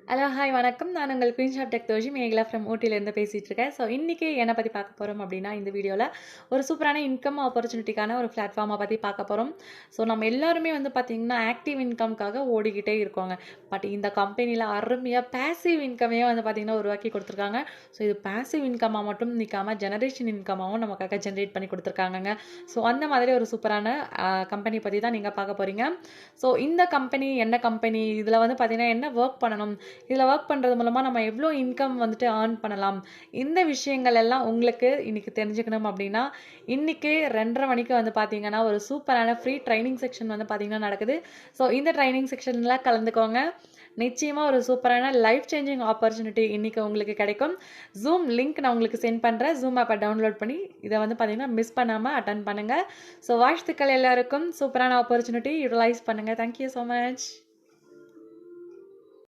Hello, hi வணக்கம். நான் உங்கள் குயின் ஷாப் டெக் தோழி மேகலா ஃப்ரம் ஊட்டியிலேருந்து பேசிகிட்டு இருக்கேன். ஸோ இன்றைக்கி என்னை பற்றி பார்க்க போகிறோம் அப்படின்னா, இந்த வீடியோவில் ஒரு சூப்பரான இன்கம் ஆப்பர்ச்சுனிட்டிக்கான ஒரு பிளாட்ஃபார்மை பற்றி பார்க்க போகிறோம். ஸோ நம்ம எல்லாருமே வந்து பார்த்திங்கன்னா ஆக்டிவ் இன்கம்காக ஓடிக்கிட்டே இருக்கோங்க. பட் இந்த கம்பெனியில் அருமையாக பேசிவ் இன்கமையே வந்து பார்த்திங்கன்னா உருவாக்கி கொடுத்துருக்காங்க. ஸோ இது பேசிவ் இன்கமாக மட்டும் நிற்காமல் ஜெனரேஷன் இன்கமாகவும் நமக்காக ஜென்ரேட் பண்ணி கொடுத்துருக்காங்கங்க. ஸோ அந்த மாதிரி ஒரு சூப்பரான கம்பெனி பற்றி தான் நீங்கள் பார்க்க போகிறீங்க. ஸோ இந்த கம்பெனி என்ன கம்பெனி, இதில் வந்து பார்த்திங்கன்னா என்ன ஒர்க் பண்ணணும், இதில் ஒர்க் பண்ணுறது மூலமாக நம்ம எவ்வளோ இன்கம் வந்துட்டு ஏர்ன் பண்ணலாம், இந்த விஷயங்கள் எல்லாம் உங்களுக்கு இன்றைக்கி தெரிஞ்சுக்கணும் அப்படின்னா இன்றைக்கி 2:30 மணிக்கு வந்து பார்த்தீங்கன்னா ஒரு சூப்பரான ஃப்ரீ ட்ரைனிங் செக்ஷன் வந்து பார்த்திங்கன்னா நடக்குது. ஸோ இந்த ட்ரைனிங் செக்ஷனில் கலந்துக்கோங்க. நிச்சயமாக ஒரு சூப்பரான லைஃப் சேஞ்சிங் ஆப்பர்ச்சுனிட்டி இன்றைக்கி உங்களுக்கு கிடைக்கும். ஜூம் லிங்க் நான் உங்களுக்கு சென்ட் பண்ணுறேன். ஜூம் ஆப்பை டவுன்லோட் பண்ணி இதை வந்து பார்த்திங்கன்னா மிஸ் பண்ணாமல் அட்டன் பண்ணுங்கள். ஸோ வாழ்த்துக்கள் எல்லாருக்கும். சூப்பரான ஆப்பர்ச்சுனிட்டி யூட்டிலைஸ் பண்ணுங்கள். Thank you so much.